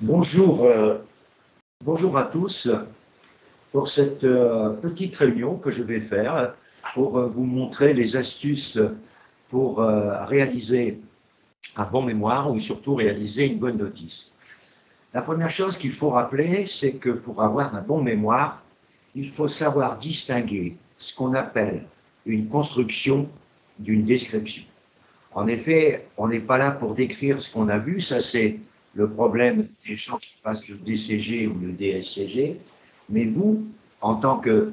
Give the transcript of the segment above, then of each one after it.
Bonjour, bonjour à tous pour cette petite réunion que je vais faire pour vous montrer les astuces pour réaliser un bon mémoire ou surtout réaliser une bonne notice. La première chose qu'il faut rappeler, c'est que pour avoir un bon mémoire, il faut savoir distinguer ce qu'on appelle une construction d'une description. En effet, on n'est pas là pour décrire ce qu'on a vu, ça c'est le problème des gens qui passent le DCG ou le DSCG, mais vous, en tant que,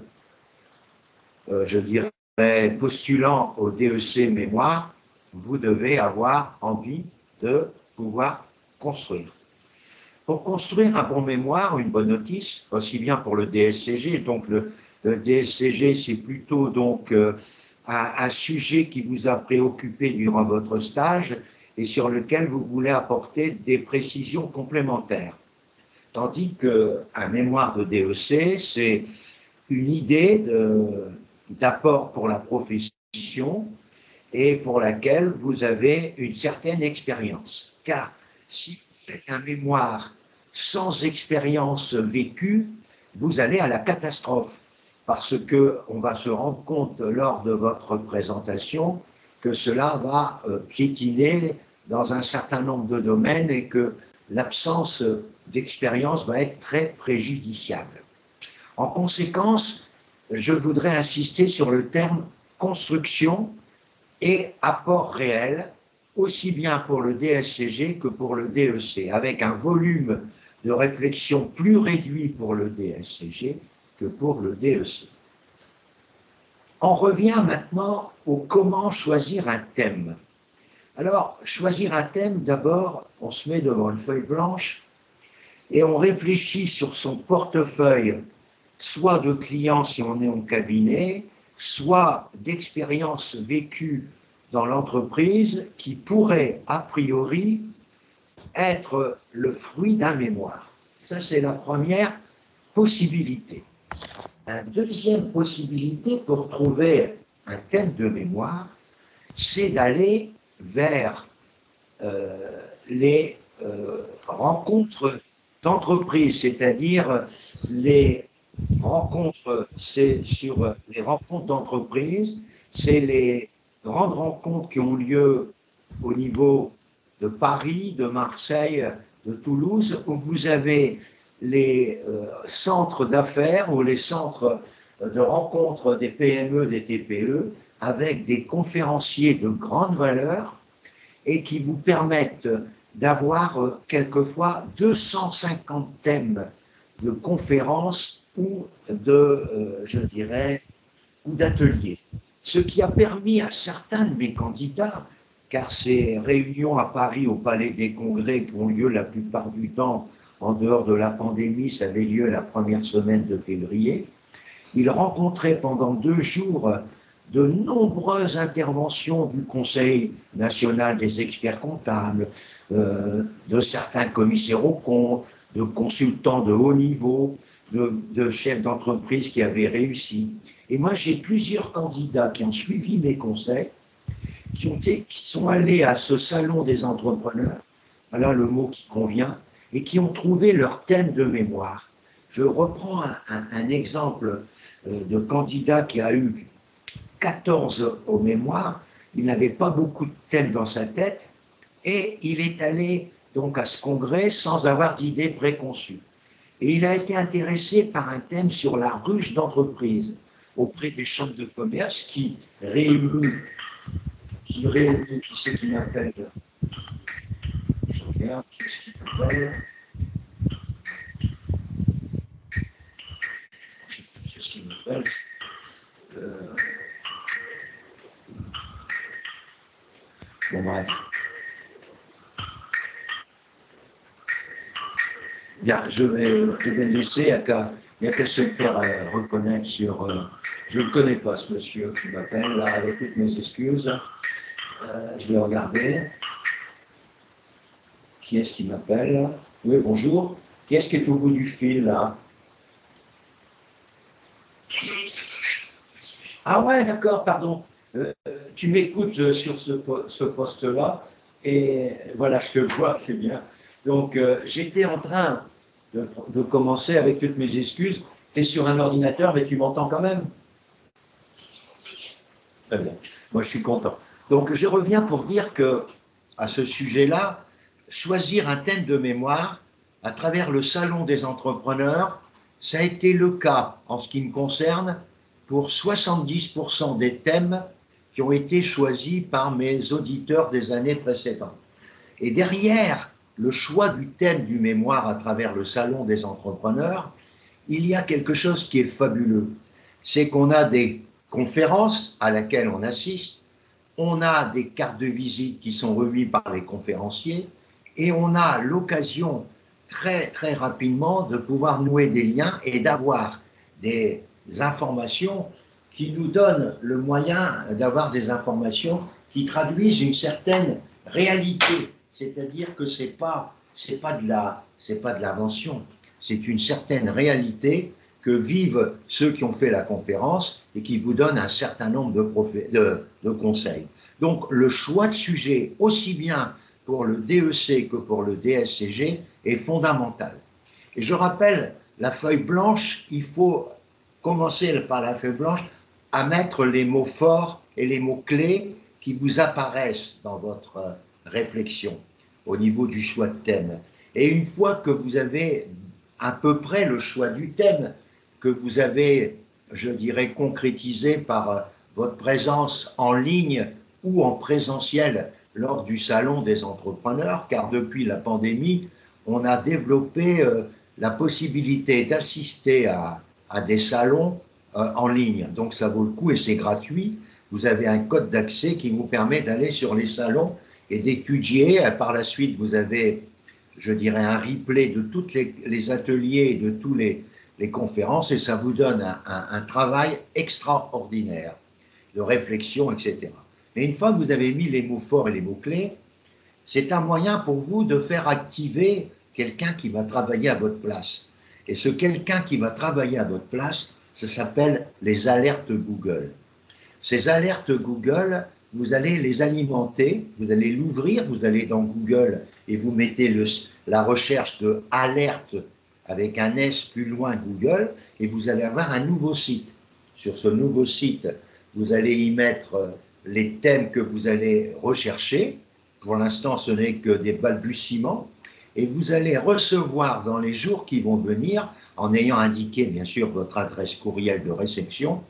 je dirais, postulant au DEC mémoire, vous devez avoir envie de pouvoir construire. Pour construire un bon mémoire, une bonne notice, aussi bien pour le DSCG, donc le DSCG c'est plutôt donc un sujet qui vous a préoccupé durant votre stage et sur lequel vous voulez apporter des précisions complémentaires. Tandis qu'un mémoire de DEC, c'est une idée d'apport pour la profession et pour laquelle vous avez une certaine expérience. Car si vous faites un mémoire sans expérience vécue, vous allez à la catastrophe. Parce qu'on va se rendre compte lors de votre présentation que cela va piétiner dans un certain nombre de domaines et que l'absence d'expérience va être très préjudiciable. En conséquence, je voudrais insister sur le terme construction et apport réel, aussi bien pour le DSCG que pour le DEC, avec un volume de réflexion plus réduit pour le DSCG que pour le DEC. On revient maintenant au comment choisir un thème. Alors, choisir un thème, d'abord, on se met devant une feuille blanche et on réfléchit sur son portefeuille, soit de clients si on est en cabinet, soit d'expériences vécues dans l'entreprise qui pourrait, a priori, être le fruit d'un mémoire. Ça, c'est la première possibilité. La deuxième possibilité pour trouver un thème de mémoire, c'est d'aller vers les rencontres d'entreprise, c'est-à-dire les rencontres, c'est sur les rencontres d'entreprise, c'est les grandes rencontres qui ont lieu au niveau de Paris, de Marseille, de Toulouse, où vous avez les centres d'affaires ou les centres de rencontres des PME, des TPE, avec des conférenciers de grande valeur et qui vous permettent d'avoir quelquefois 250 thèmes de conférences ou de, je dirais, ou d'ateliers. Ce qui a permis à certains de mes candidats, car ces réunions à Paris au Palais des Congrès qui ont lieu la plupart du temps en dehors de la pandémie, ça avait lieu la première semaine de février, ils rencontraient pendant 2 jours de nombreuses interventions du Conseil national des experts comptables, de certains commissaires aux comptes, de consultants de haut niveau, de chefs d'entreprise qui avaient réussi. Et moi, j'ai plusieurs candidats qui ont suivi mes conseils, qui sont allés à ce salon des entrepreneurs, voilà le mot qui convient, et qui ont trouvé leur thème de mémoire. Je reprends un exemple de candidat qui a eu 14 au mémoire, il n'avait pas beaucoup de thèmes dans sa tête, et il est allé donc à ce congrès sans avoir d'idées préconçues. Et il a été intéressé par un thème sur la ruche d'entreprise auprès des chambres de commerce qui c'est qui m'appelle. Je regarde, qu'est-ce qui m'appelle. Je sais plus ce qui m'appelle. Bon, bref. Bien, je vais laisser, il n'y a qu'à se faire reconnaître sur... je ne le connais pas, ce monsieur qui m'appelle, là, avec toutes mes excuses. Je vais regarder. Qui est-ce qui m'appelle? Oui, bonjour. Qui est-ce qui est au bout du fil, là? Ah ouais, d'accord, pardon. Tu m'écoutes sur ce poste-là, et voilà, je te vois, c'est bien. Donc, j'étais en train de commencer avec toutes mes excuses. Tu es sur un ordinateur, mais tu m'entends quand même? Très bien. Moi, je suis content. Donc, je reviens pour dire que, à ce sujet-là, choisir un thème de mémoire à travers le Salon des entrepreneurs, ça a été le cas, en ce qui me concerne, pour 70% des thèmes qui ont été choisis par mes auditeurs des années précédentes. Et derrière le choix du thème du mémoire à travers le Salon des entrepreneurs, il y a quelque chose qui est fabuleux. C'est qu'on a des conférences à laquelle on assiste, on a des cartes de visite qui sont remises par les conférenciers et on a l'occasion très, très rapidement de pouvoir nouer des liens et d'avoir des informations qui nous donnent le moyen d'avoir des informations qui traduisent une certaine réalité. C'est-à-dire que c'est pas de l'invention, c'est une certaine réalité que vivent ceux qui ont fait la conférence et qui vous donnent un certain nombre de conseils. Donc le choix de sujet, aussi bien pour le DEC que pour le DSCG, est fondamental. Et je rappelle, la feuille blanche, il faut commencer par la feuille blanche à mettre les mots forts et les mots clés qui vous apparaissent dans votre réflexion au niveau du choix de thème. Et une fois que vous avez à peu près le choix du thème, que vous avez, je dirais, concrétisé par votre présence en ligne ou en présentiel lors du Salon des entrepreneurs, car depuis la pandémie, on a développé la possibilité d'assister à des salons en ligne. Donc ça vaut le coup et c'est gratuit. Vous avez un code d'accès qui vous permet d'aller sur les salons et d'étudier. Par la suite, vous avez, je dirais, un replay de tous les ateliers et de toutes les conférences et ça vous donne un travail extraordinaire de réflexion, etc. Mais une fois que vous avez mis les mots forts et les mots clés, c'est un moyen pour vous de faire activer quelqu'un qui va travailler à votre place. Et ce quelqu'un qui va travailler à votre place, ça s'appelle les alertes Google. Ces alertes Google, vous allez les alimenter, vous allez l'ouvrir, vous allez dans Google et vous mettez la recherche de alerte avec un S plus loin Google et vous allez avoir un nouveau site. Sur ce nouveau site, vous allez y mettre les thèmes que vous allez rechercher. Pour l'instant, ce n'est que des balbutiements. Et vous allez recevoir dans les jours qui vont venir, en ayant indiqué bien sûr votre adresse courriel de réception,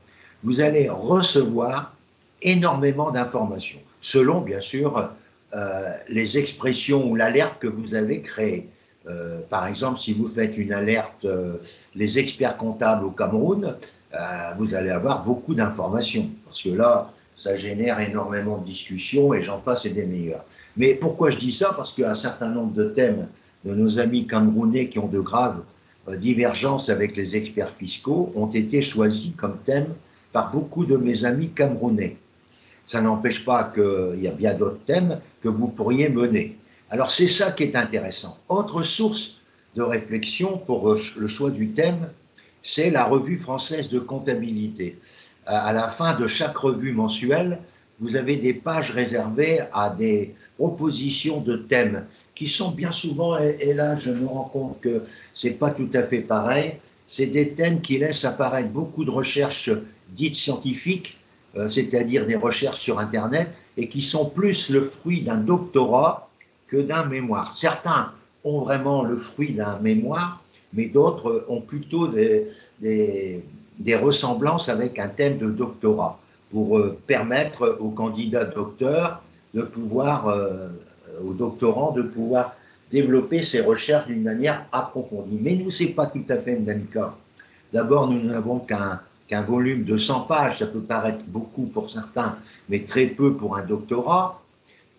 vous allez recevoir énormément d'informations, selon bien sûr les expressions ou l'alerte que vous avez créée. Par exemple, si vous faites une alerte les experts comptables au Cameroun, vous allez avoir beaucoup d'informations, parce que là, ça génère énormément de discussions et j'en passe et des meilleurs. Mais pourquoi je dis ça? Parce qu'un certain nombre de thèmes de nos amis camerounais qui ont de graves divergences avec les experts fiscaux ont été choisis comme thème par beaucoup de mes amis camerounais. Ça n'empêche pas qu'il y a bien d'autres thèmes que vous pourriez mener. Alors c'est ça qui est intéressant. Autre source de réflexion pour le choix du thème, c'est la revue française de comptabilité. À la fin de chaque revue mensuelle, vous avez des pages réservées à des propositions de thèmes qui sont bien souvent, et là je me rends compte que c'est pas tout à fait pareil, c'est des thèmes qui laissent apparaître beaucoup de recherches dites scientifiques, c'est-à-dire des recherches sur Internet, et qui sont plus le fruit d'un doctorat que d'un mémoire. Certains ont vraiment le fruit d'un mémoire, mais d'autres ont plutôt des ressemblances avec un thème de doctorat pour permettre aux candidats docteurs de pouvoir, aux doctorants, de pouvoir développer ces recherches d'une manière approfondie. Mais nous, ce n'est pas tout à fait le même cas. D'abord, nous n'avons qu'un volume de 100 pages, ça peut paraître beaucoup pour certains, mais très peu pour un doctorat,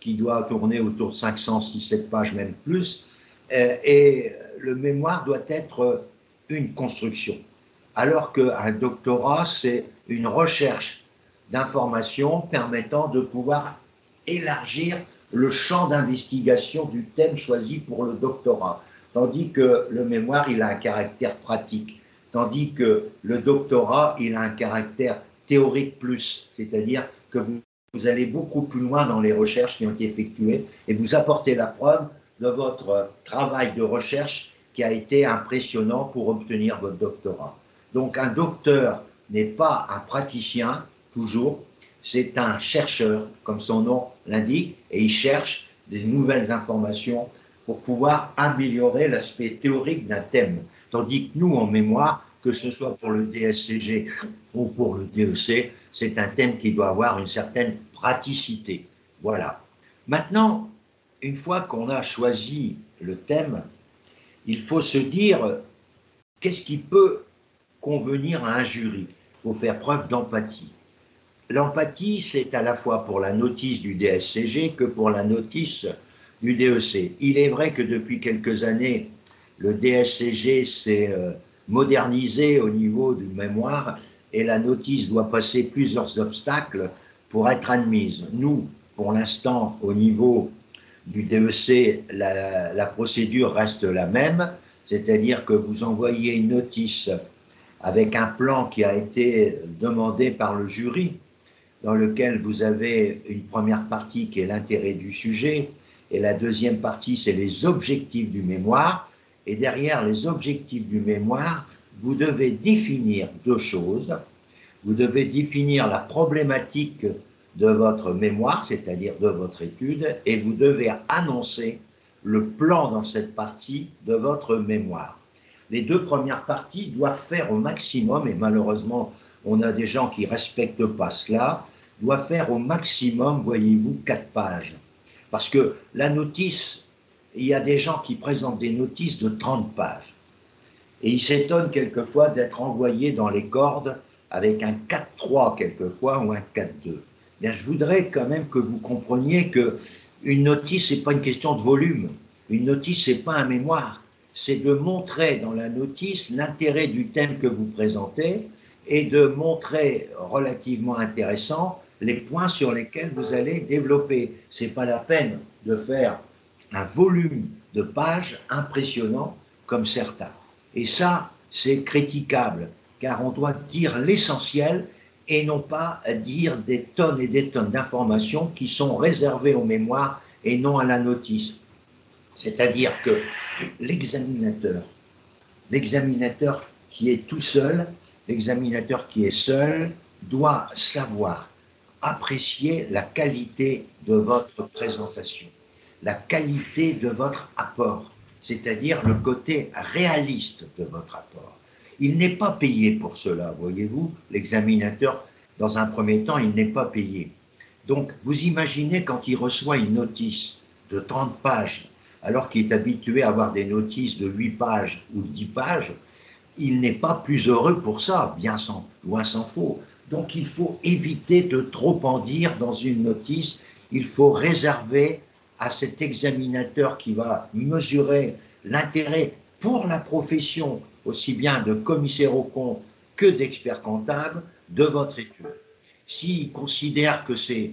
qui doit tourner autour de 500, 600 pages, même plus, et le mémoire doit être une construction. Alors qu'un doctorat, c'est une recherche d'informations permettant de pouvoir élargir le champ d'investigation du thème choisi pour le doctorat. Tandis que le mémoire, il a un caractère pratique. Tandis que le doctorat, il a un caractère théorique plus, c'est-à-dire que vous allez beaucoup plus loin dans les recherches qui ont été effectuées et vous apportez la preuve de votre travail de recherche qui a été impressionnant pour obtenir votre doctorat. Donc un docteur n'est pas un praticien, toujours, c'est un chercheur, comme son nom l'indique, et il cherche des nouvelles informations pour pouvoir améliorer l'aspect théorique d'un thème. Tandis que nous, en mémoire, que ce soit pour le DSCG ou pour le DEC, c'est un thème qui doit avoir une certaine praticité. Voilà. Maintenant, une fois qu'on a choisi le thème, il faut se dire qu'est-ce qui peut convenir à un jury. Il faut faire preuve d'empathie. L'empathie, c'est à la fois pour la notice du DSCG que pour la notice du DEC. Il est vrai que depuis quelques années, le DSCG s'est modernisé au niveau du mémoire et la notice doit passer plusieurs obstacles pour être admise. Nous, pour l'instant, au niveau du DEC, la procédure reste la même, c'est-à-dire que vous envoyez une notice avec un plan qui a été demandé par le jury, dans lequel vous avez une première partie qui est l'intérêt du sujet, et la deuxième partie, c'est les objectifs du mémoire. Et derrière les objectifs du mémoire, vous devez définir deux choses. Vous devez définir la problématique de votre mémoire, c'est-à-dire de votre étude, et vous devez annoncer le plan dans cette partie de votre mémoire. Les deux premières parties doivent faire au maximum, et malheureusement, on a des gens qui ne respectent pas cela, doivent faire au maximum, voyez-vous, 4 pages. Parce que la notice, il y a des gens qui présentent des notices de 30 pages. Et ils s'étonnent quelquefois d'être envoyés dans les cordes avec un 4-3 quelquefois ou un 4-2. Bien, je voudrais quand même que vous compreniez qu'une notice, ce n'est pas une question de volume. Une notice, ce n'est pas un mémoire. C'est de montrer dans la notice l'intérêt du thème que vous présentez et de montrer relativement intéressant les points sur lesquels vous allez développer. Ce n'est pas la peine de faire un volume de pages impressionnant comme certains. Et ça, c'est critiquable, car on doit dire l'essentiel et non pas dire des tonnes et des tonnes d'informations qui sont réservées aux mémoires et non à la notice. C'est-à-dire que l'examinateur qui est tout seul, l'examinateur qui est seul, doit savoir apprécier la qualité de votre présentation, la qualité de votre apport, c'est-à-dire le côté réaliste de votre apport. Il n'est pas payé pour cela, voyez-vous, l'examinateur, dans un premier temps, il n'est pas payé. Donc, vous imaginez quand il reçoit une notice de 30 pages, alors qu'il est habitué à avoir des notices de 8 pages ou 10 pages, il n'est pas plus heureux pour ça, loin s'en faut. Donc il faut éviter de trop en dire dans une notice, il faut réserver à cet examinateur qui va mesurer l'intérêt pour la profession, aussi bien de commissaire aux comptes que d'expert comptable, de votre étude. S'il considère que c'est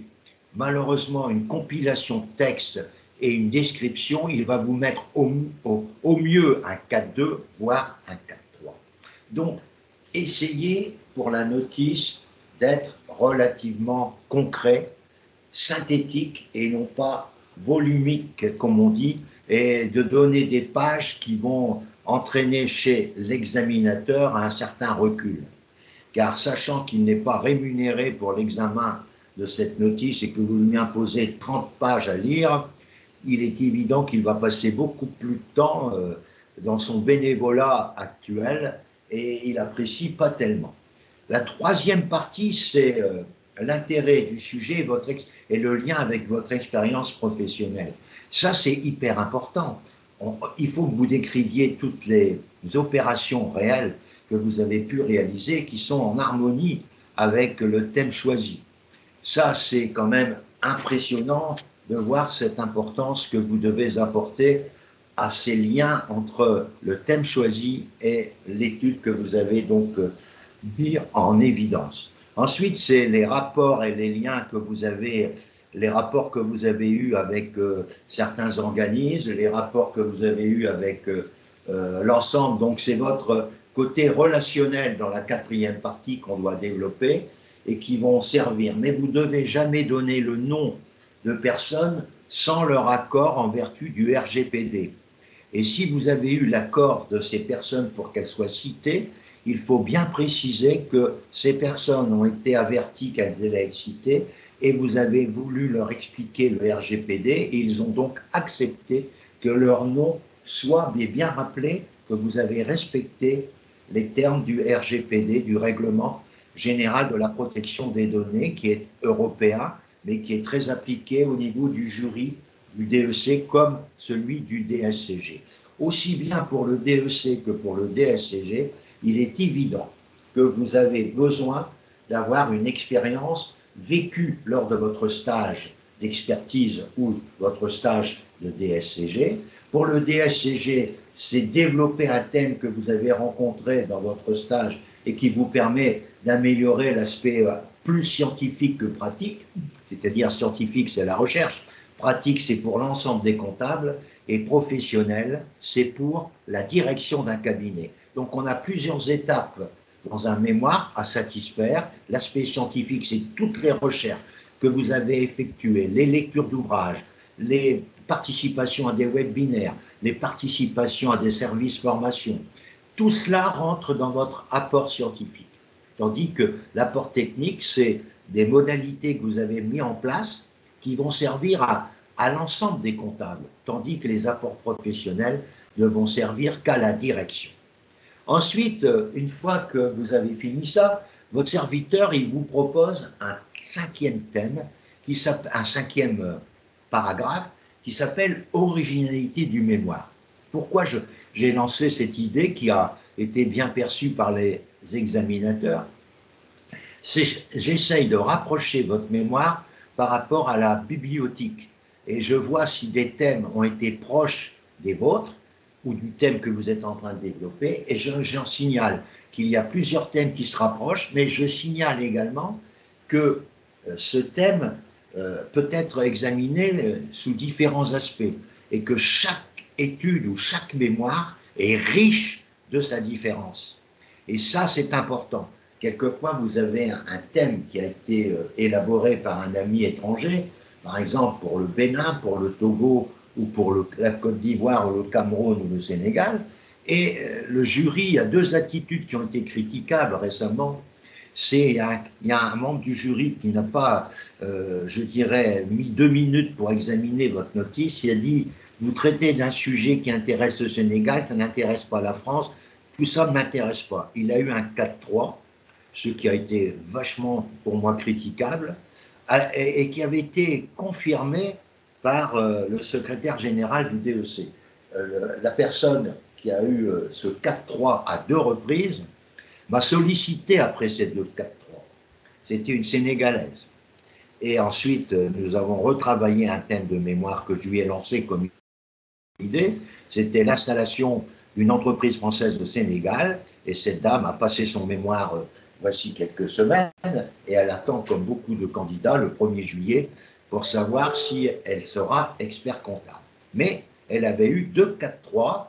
malheureusement une compilation de texte et une description, il va vous mettre au mieux un 4-2, voire un 4-3. Donc, essayez pour la notice d'être relativement concret, synthétique et non pas volumique, comme on dit, et de donner des pages qui vont entraîner chez l'examinateur un certain recul. Car sachant qu'il n'est pas rémunéré pour l'examen de cette notice et que vous lui imposez 30 pages à lire, il est évident qu'il va passer beaucoup plus de temps dans son bénévolat actuel et il n'apprécie pas tellement. La troisième partie, c'est l'intérêt du sujet et le lien avec votre expérience professionnelle. Ça, c'est hyper important. Il faut que vous décriviez toutes les opérations réelles que vous avez pu réaliser qui sont en harmonie avec le thème choisi. Ça, c'est quand même impressionnant de voir cette importance que vous devez apporter à ces liens entre le thème choisi et l'étude que vous avez donc mis en évidence. Ensuite, c'est les rapports et les liens que vous avez, les rapports que vous avez eus avec certains organismes, les rapports que vous avez eus avec l'ensemble. Donc, c'est votre côté relationnel dans la quatrième partie qu'on doit développer et qui vont servir. Mais vous ne devez jamais donner le nom de personnes sans leur accord en vertu du RGPD. Et si vous avez eu l'accord de ces personnes pour qu'elles soient citées, il faut bien préciser que ces personnes ont été averties qu'elles allaient être citées et vous avez voulu leur expliquer le RGPD et ils ont donc accepté que leur nom soit bien rappelé, que vous avez respecté les termes du RGPD, du Règlement général de la protection des données, qui est européen, mais qui est très appliqué au niveau du jury du DEC comme celui du DSCG. Aussi bien pour le DEC que pour le DSCG, il est évident que vous avez besoin d'avoir une expérience vécue lors de votre stage d'expertise ou votre stage de DSCG. Pour le DSCG, c'est développer un thème que vous avez rencontré dans votre stage et qui vous permet d'améliorer l'aspect plus scientifique que pratique, c'est-à-dire scientifique, c'est la recherche, pratique, c'est pour l'ensemble des comptables, et professionnel, c'est pour la direction d'un cabinet. Donc on a plusieurs étapes dans un mémoire à satisfaire. L'aspect scientifique, c'est toutes les recherches que vous avez effectuées, les lectures d'ouvrages, les participations à des webinaires, les participations à des services formation. Tout cela rentre dans votre apport scientifique. Tandis que l'apport technique, c'est des modalités que vous avez mis en place qui vont servir à l'ensemble des comptables, tandis que les apports professionnels ne vont servir qu'à la direction. Ensuite, une fois que vous avez fini ça, votre serviteur, il vous propose un cinquième thème, un cinquième paragraphe, qui s'appelle « Originalité du mémoire ». Pourquoi j'ai lancé cette idée qui a été bien perçue par les examinateurs? J'essaye de rapprocher votre mémoire par rapport à la bibliothèque. Et je vois si des thèmes ont été proches des vôtres ou du thème que vous êtes en train de développer. Et j'en signale qu'il y a plusieurs thèmes qui se rapprochent, mais je signale également que ce thème peut être examiné sous différents aspects et que chaque étude ou chaque mémoire est riche de sa différence. Et ça, c'est important. Quelquefois, vous avez un thème qui a été élaboré par un ami étranger, par exemple pour le Bénin, pour le Togo ou pour la Côte d'Ivoire ou le Cameroun ou le Sénégal, et le jury, il y a deux attitudes qui ont été critiquables récemment. Il y a un membre du jury qui n'a pas, je dirais, mis 2 minutes pour examiner votre notice. Il a dit, vous traitez d'un sujet qui intéresse le Sénégal, ça n'intéresse pas la France, tout ça ne m'intéresse pas. Il a eu un 4-3, ce qui a été vachement, pour moi, critiquable, et qui avait été confirmé par le secrétaire général du DEC. La personne qui a eu ce 4-3 à 2 reprises m'a sollicité après ces 2 4-3. C'était une Sénégalaise. Et ensuite, nous avons retravaillé un thème de mémoire que je lui ai lancé comme idée. C'était l'installation d'une entreprise française au Sénégal. Et cette dame a passé son mémoire voici quelques semaines. Et elle attend, comme beaucoup de candidats, le 1er juillet pour savoir si elle sera expert comptable. Mais elle avait eu 2 4-3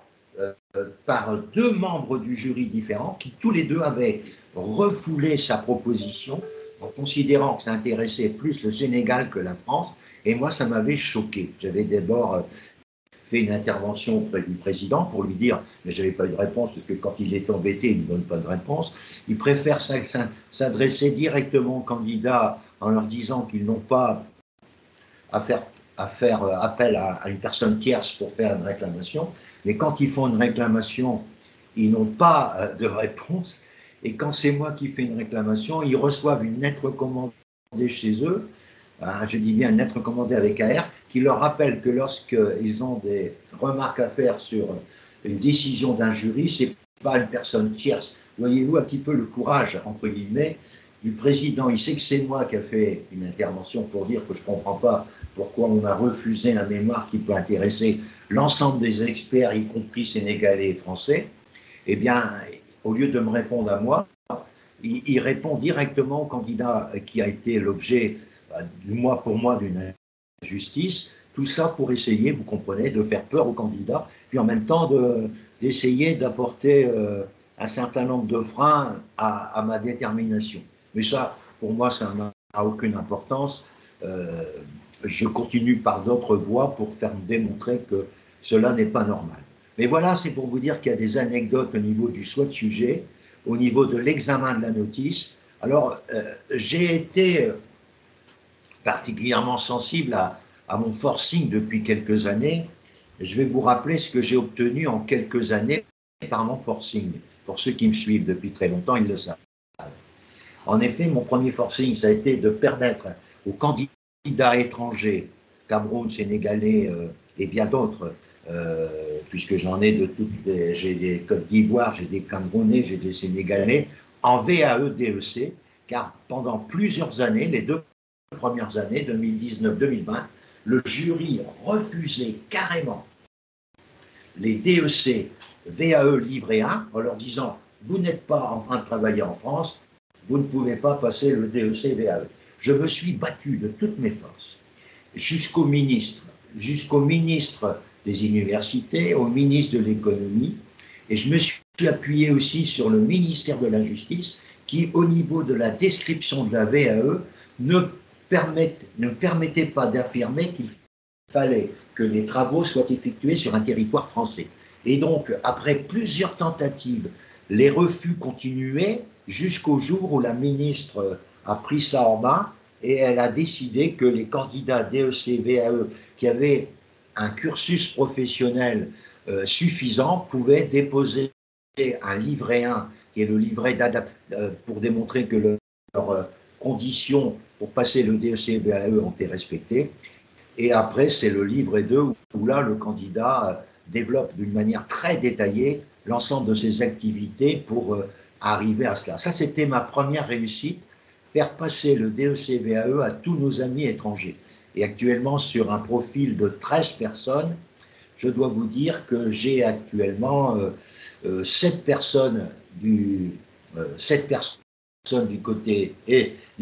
par 2 membres du jury différents qui tous les deux avaient refoulé sa proposition en considérant que ça intéressait plus le Sénégal que la France. Et moi, ça m'avait choqué. J'avais d'abord fait une intervention auprès du président pour lui dire, mais je n'avais pas eu de réponse, parce que quand il est embêté, il ne donne pas de réponse. Il préfère s'adresser directement aux candidats en leur disant qu'ils n'ont pas à faire appel à une personne tierce pour faire une réclamation. Mais quand ils font une réclamation, ils n'ont pas de réponse. Et quand c'est moi qui fais une réclamation, ils reçoivent une lettre recommandée chez eux, je dis bien une lettre recommandée avec AR, qui leur rappelle que lorsqu'ils ont des remarques à faire sur une décision d'un jury, ce n'est pas une personne tierce. Voyez-vous un petit peu le courage, entre guillemets, du président. Il sait que c'est moi qui ai fait une intervention pour dire que je ne comprends pas pourquoi on a refusé un mémoire qui peut intéresser l'ensemble des experts, y compris sénégalais et français. Eh bien, au lieu de me répondre à moi, il répond directement au candidat qui a été l'objet, pour moi, d'une injustice. Tout ça pour essayer, vous comprenez, de faire peur au candidat, puis en même temps d'essayer d'apporter un certain nombre de freins à ma détermination. Mais ça, pour moi, ça n'a aucune importance. je continue par d'autres voies pour faire démontrer que cela n'est pas normal. Mais voilà, c'est pour vous dire qu'il y a des anecdotes au niveau du choix de sujet, au niveau de l'examen de la notice. Alors, j'ai été particulièrement sensible à mon forcing depuis quelques années. Je vais vous rappeler ce que j'ai obtenu en quelques années par mon forcing. Pour ceux qui me suivent depuis très longtemps, ils le savent. En effet, mon premier forcing, ça a été de permettre aux candidats étrangers, Cameroun, Sénégalais et bien d'autres, puisque j'en ai de toutes les, j'ai des Côte d'Ivoire, j'ai des Camerounais, j'ai des Sénégalais, en VAE-DEC, car pendant plusieurs années, les 2 premières années, 2019-2020, le jury refusait carrément les DEC VAE livret 1 en leur disant « Vous n'êtes pas en train de travailler en France, vous ne pouvez pas passer le DEC VAE ». Je me suis battu de toutes mes forces, jusqu'au ministre des universités, au ministre de l'économie, et je me suis appuyé aussi sur le ministère de la Justice, qui, au niveau de la description de la VAE, ne permettait pas d'affirmer qu'il fallait que les travaux soient effectués sur un territoire français. Et donc, après plusieurs tentatives, les refus continuaient jusqu'au jour où la ministre a pris ça en main et elle a décidé que les candidats DEC, VAE qui avaient un cursus professionnel suffisant pouvaient déposer un livret 1, qui est le livret pour démontrer que leurs conditions pour passer le DEC, VAE ont été respectées. Et après, c'est le livret 2 où là, le candidat développe d'une manière très détaillée l'ensemble de ses activités pour arriver à cela. Ça, c'était ma première réussite, faire passer le DEC VAE à tous nos amis étrangers. Et actuellement, sur un profil de 13 personnes, je dois vous dire que j'ai actuellement 7 personnes du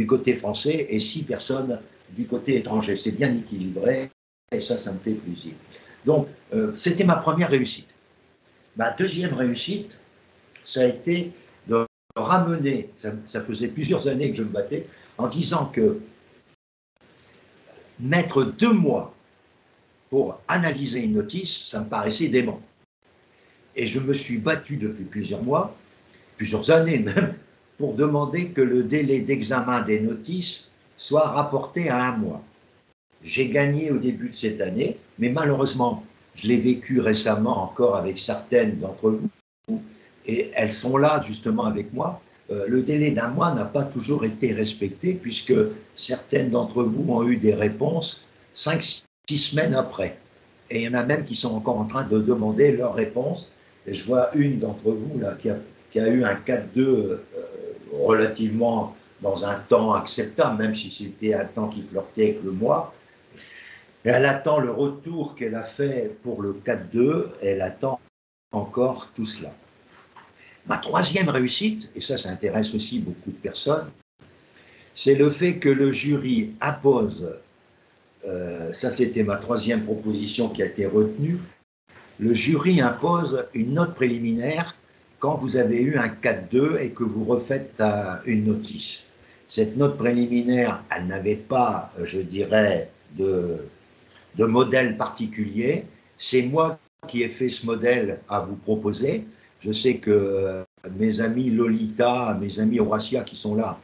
côté français et 6 personnes du côté étranger. C'est bien équilibré et ça me fait plaisir. Donc, c'était ma première réussite. Ma deuxième réussite, ça a été de ramener, ça faisait plusieurs années que je me battais, en disant que mettre 2 mois pour analyser une notice, ça me paraissait dément. Et je me suis battu depuis plusieurs mois, plusieurs années même, pour demander que le délai d'examen des notices soit rapporté à 1 mois. J'ai gagné au début de cette année, mais malheureusement, je l'ai vécu récemment encore avec certaines d'entre vous, et elles sont là justement avec moi. Le délai d'1 mois n'a pas toujours été respecté, puisque certaines d'entre vous ont eu des réponses 5-6 semaines après. Et il y en a même qui sont encore en train de demander leur réponse. Et je vois une d'entre vous là, qui a eu un 4-2 relativement dans un temps acceptable, même si c'était un temps qui flirtait avec le mois. Et elle attend le retour qu'elle a fait pour le 4-2, elle attend encore tout cela. Ma troisième réussite, et ça intéresse aussi beaucoup de personnes, c'est le fait que le jury impose, ça c'était ma troisième proposition qui a été retenue, le jury impose une note préliminaire quand vous avez eu un 4-2 et que vous refaites une notice. Cette note préliminaire, elle n'avait pas, je dirais, de modèle particulier. C'est moi qui ai fait ce modèle à vous proposer. Je sais que mes amis Lolita, mes amis Horacia qui sont là,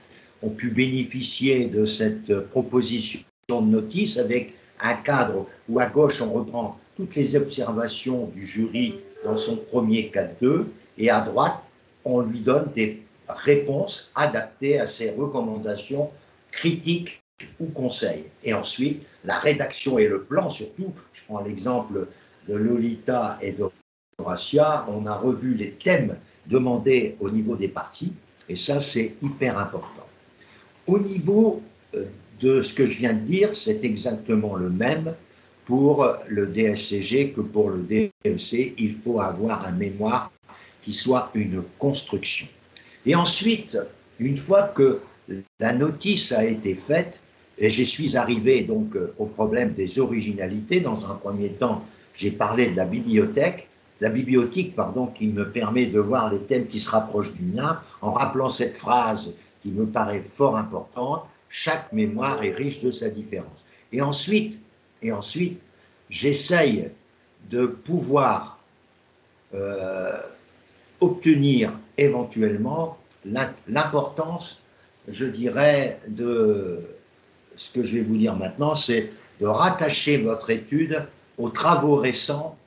ont pu bénéficier de cette proposition de notice avec un cadre où à gauche on reprend toutes les observations du jury dans son premier 4-2 et à droite on lui donne des réponses adaptées à ses recommandations critiques ou conseils. Et ensuite, la rédaction et le plan surtout, je prends l'exemple de Lolita et de Horacia, on a revu les thèmes demandés au niveau des parties, et ça c'est hyper important. Au niveau de ce que je viens de dire, c'est exactement le même pour le DSCG que pour le DEC. Il faut avoir un mémoire qui soit une construction. Et ensuite, une fois que la notice a été faite, et je suis arrivé donc au problème des originalités. Dans un premier temps, j'ai parlé de la bibliothèque, qui me permet de voir les thèmes qui se rapprochent du mien, en rappelant cette phrase qui me paraît fort importante, chaque mémoire est riche de sa différence. Et ensuite, j'essaye de pouvoir obtenir éventuellement l'importance, je dirais, de ce que je vais vous dire maintenant, c'est de rattacher votre étude aux travaux récents,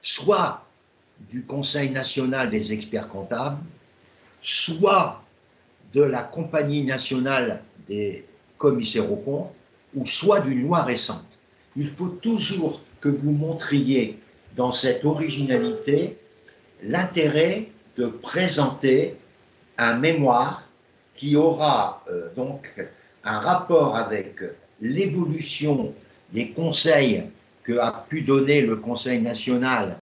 soit du Conseil national des experts comptables, soit de la Compagnie nationale des commissaires aux comptes, ou soit d'une loi récente. Il faut toujours que vous montriez dans cette originalité l'intérêt de présenter un mémoire qui aura donc un rapport avec l'évolution des conseils que a pu donner le Conseil national